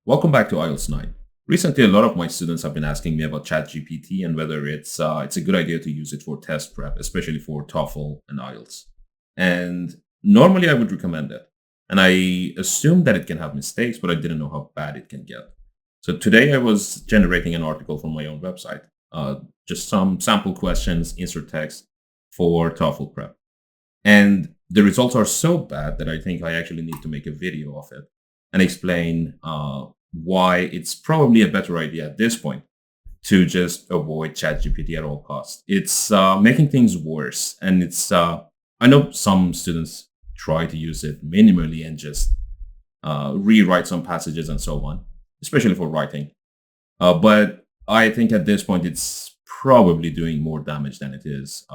Welcome back to IELTS 9. Recently, a lot of my students have been asking me about ChatGPT and whether it's a good idea to use it for test prep, especially for TOEFL and IELTS. And normally, I would recommend it. And I assumed that it can have mistakes, but I didn't know how bad it can get. So today, I was generating an article from my own website, just some sample questions, insert text for TOEFL prep. And the results are so bad that I think I actually need to make a video of it and explain why it's probably a better idea at this point to just avoid ChatGPT at all costs. It's making things worse. And I know some students try to use it minimally and just rewrite some passages and so on, especially for writing. But I think at this point, it's probably doing more damage than it is,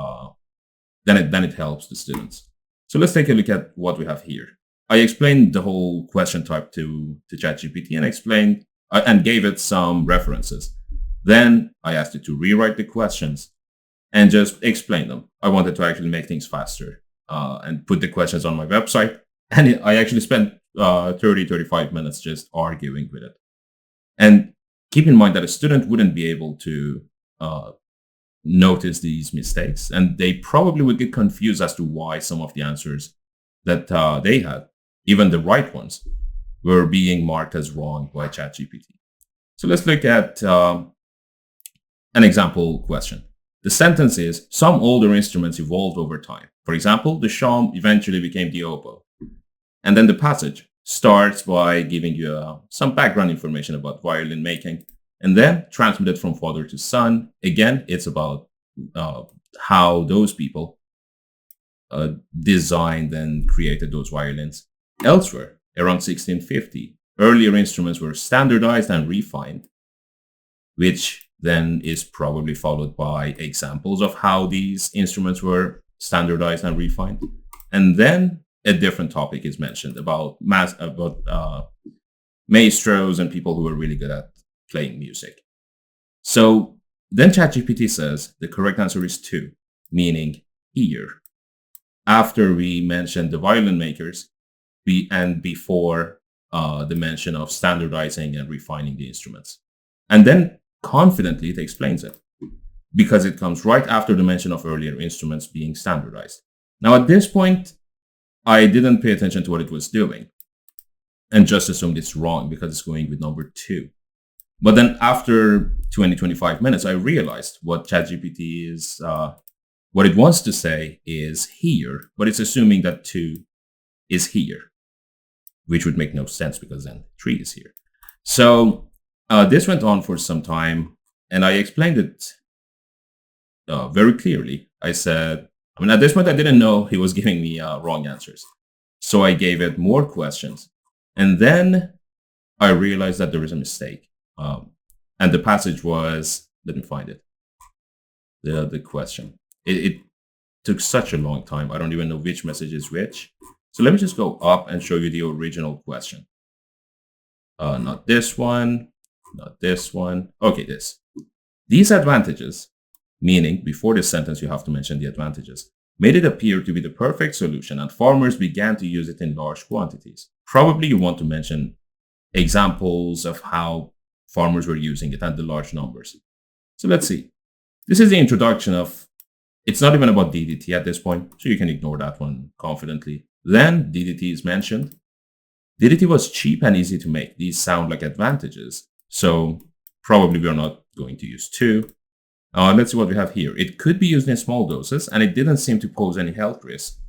than it helps the students. So let's take a look at what we have here. I explained the whole question type to ChatGPT and explained and gave it some references. Then I asked it to rewrite the questions and just explain them. I wanted to actually make things faster and put the questions on my website. And I actually spent 35 minutes just arguing with it. And keep in mind that a student wouldn't be able to notice these mistakes, and they probably would get confused as to why some of the answers that they had, even the right ones, were being marked as wrong by ChatGPT. So let's look at an example question. The sentence is, some older instruments evolved over time. For example, the shawm eventually became the oboe. And then the passage starts by giving you some background information about violin making, and then transmitted from father to son. Again, it's about how those people designed and created those violins. Elsewhere, around 1650, earlier instruments were standardized and refined, which then is probably followed by examples of how these instruments were standardized and refined. And then a different topic is mentioned about maestros and people who were really good at playing music. So then ChatGPT says the correct answer is 2, meaning here. After we mentioned the violin makers, and before the mention of standardizing and refining the instruments. And then confidently it explains it, because it comes right after the mention of earlier instruments being standardized. Now at this point, I didn't pay attention to what it was doing and just assumed it's wrong because it's going with number 2. But then after 25 minutes, I realized what ChatGPT is, what it wants to say is here, but it's assuming that 2 is here, which would make no sense because then 3 is here. So this went on for some time, and I explained it very clearly. I said, at this point, I didn't know he was giving me wrong answers. So I gave it more questions. And then I realized that there was a mistake. And the passage was, let me find it, the question. It took such a long time. I don't even know which message is which. So let me just go up and show you the original question. Not this one, not this one. Okay, this. These advantages, meaning before this sentence, you have to mention the advantages, made it appear to be the perfect solution, and farmers began to use it in large quantities. Probably you want to mention examples of how farmers were using it and the large numbers. So let's see. This is the introduction of, it's not even about DDT at this point, so you can ignore that one confidently. Then DDT is mentioned. DDT was cheap and easy to make. These sound like advantages. So probably we're not going to use 2. Let's see what we have here. It could be used in small doses, and it didn't seem to pose any health risk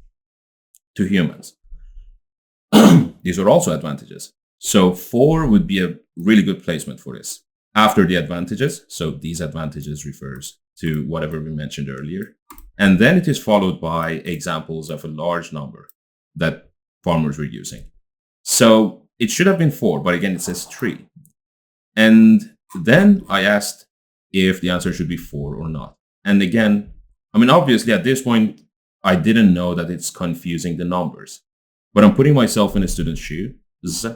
to humans. These are also advantages. So 4 would be a really good placement for this. After the advantages, so these advantages refers to whatever we mentioned earlier. And then it is followed by examples of a large number that farmers were using. So it should have been 4, but again, it says 3. And then I asked if the answer should be 4 or not. And again, obviously at this point, I didn't know that it's confusing the numbers, but I'm putting myself in a student's shoes.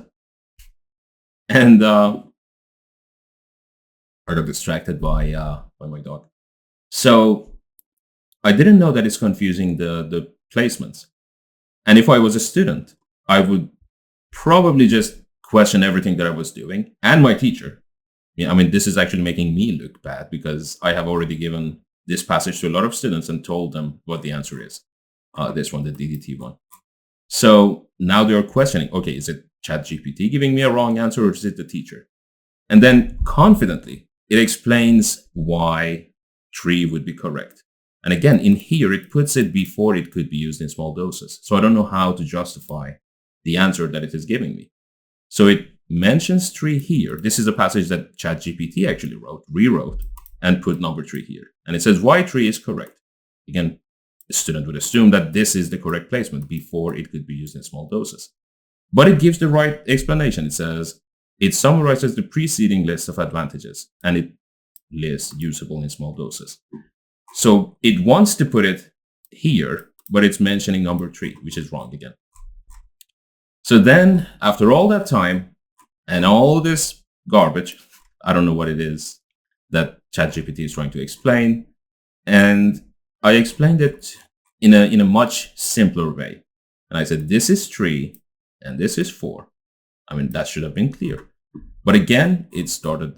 And I got distracted by my dog. So I didn't know that it's confusing the placements. And if I was a student, I would probably just question everything that I was doing and my teacher. Yeah, I mean, this is actually making me look bad because I have already given this passage to a lot of students and told them what the answer is. This one, the DDT one. So now they are questioning, okay, is it ChatGPT giving me a wrong answer or is it the teacher? And then confidently, it explains why 3 would be correct. And again, in here, it puts it before it could be used in small doses. So I don't know how to justify the answer that it is giving me. So it mentions 3 here. This is a passage that ChatGPT actually rewrote, and put number 3 here. And it says why 3 is correct. Again, the student would assume that this is the correct placement before it could be used in small doses. But it gives the right explanation. It says, it summarizes the preceding list of advantages, and it lists usable in small doses. So it wants to put it here, but it's mentioning number 3, which is wrong again. So then, after all that time and all this garbage, I don't know what it is that ChatGPT is trying to explain, and I explained it in a much simpler way. And I said, this is 3 and this is 4. I mean, that should have been clear. But again, it started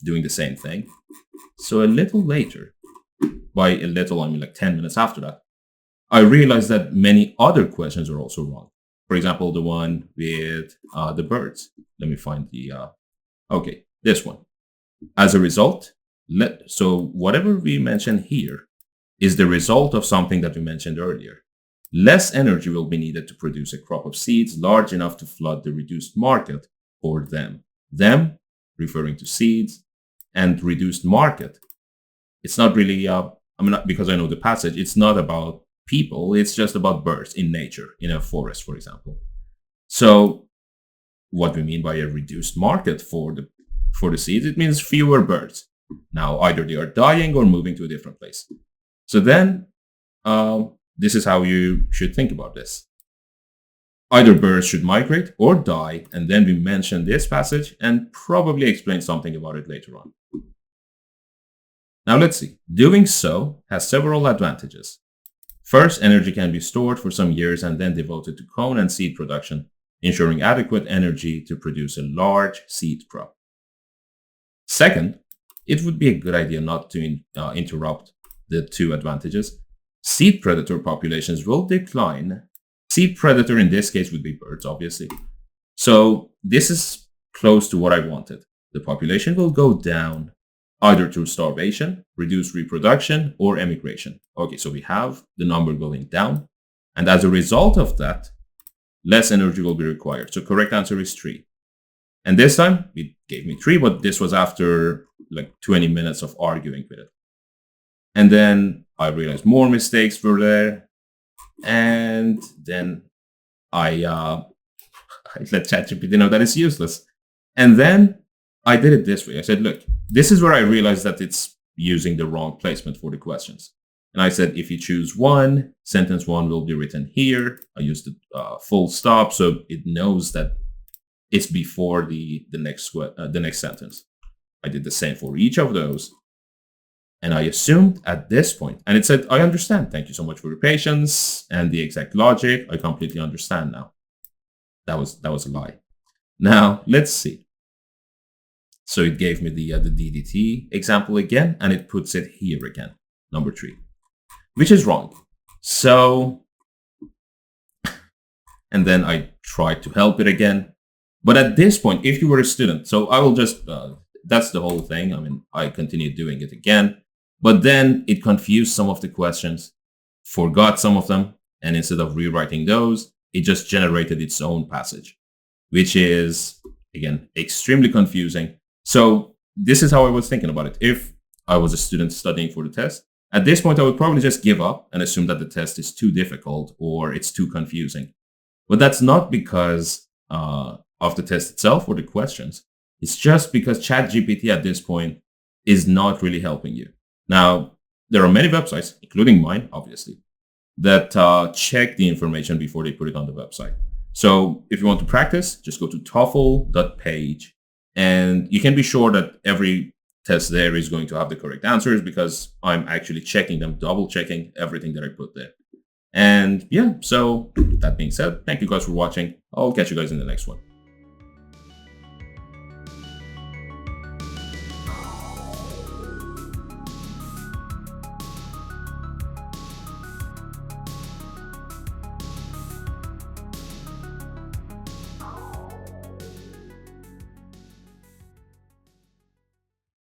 doing the same thing. So a little later, by a little, I mean like 10 minutes after that, I realized that many other questions are also wrong. For example, the one with the birds. Let me find the, okay, this one. As a result, so whatever we mention here is the result of something that we mentioned earlier. Less energy will be needed to produce a crop of seeds large enough to flood the reduced market for them. Them, referring to seeds, and reduced market. It's not really, I mean, because I know the passage, it's not about people, it's just about birds in nature, in a forest, for example. So what we mean by a reduced market for the seeds, it means fewer birds. Now, either they are dying or moving to a different place. So then, this is how you should think about this. Either birds should migrate or die, and then we mention this passage and probably explain something about it later on. Now let's see. Doing so has several advantages. First, energy can be stored for some years and then devoted to cone and seed production, ensuring adequate energy to produce a large seed crop. Second, it would be a good idea not to interrupt the 2 advantages. Seed predator populations will decline. Seed predator in this case would be birds, obviously. So this is close to what I wanted. The population will go down either through starvation, reduced reproduction, or emigration. Okay, so we have the number going down. And as a result of that, less energy will be required. So correct answer is 3. And this time, it gave me 3, but this was after like 20 minutes of arguing with it. And then I realized more mistakes were there. And then I let ChatGPT know that it's useless. And then I did it this way. I said, look, this is where I realized that it's using the wrong placement for the questions. And I said, if you choose 1, sentence 1 will be written here. I used the full stop so it knows that it's before the next sentence. I did the same for each of those. And I assumed at this point, and it said, I understand. Thank you so much for your patience and the exact logic. I completely understand now. That was a lie. Now, let's see. So it gave me the DDT example again, and it puts it here again, number 3, which is wrong. So, and then I tried to help it again. But at this point, if you were a student, so I will just, that's the whole thing. I mean, I continued doing it again. But then it confused some of the questions, forgot some of them, and instead of rewriting those, it just generated its own passage, which is, again, extremely confusing. So this is how I was thinking about it. If I was a student studying for the test, at this point, I would probably just give up and assume that the test is too difficult or it's too confusing. But that's not because of the test itself or the questions. It's just because ChatGPT at this point is not really helping you. Now, there are many websites, including mine, obviously, that check the information before they put it on the website. So if you want to practice, just go to TOEFL.page, and you can be sure that every test there is going to have the correct answers because I'm actually checking them, double checking everything that I put there. And yeah, so that being said, thank you guys for watching. I'll catch you guys in the next one.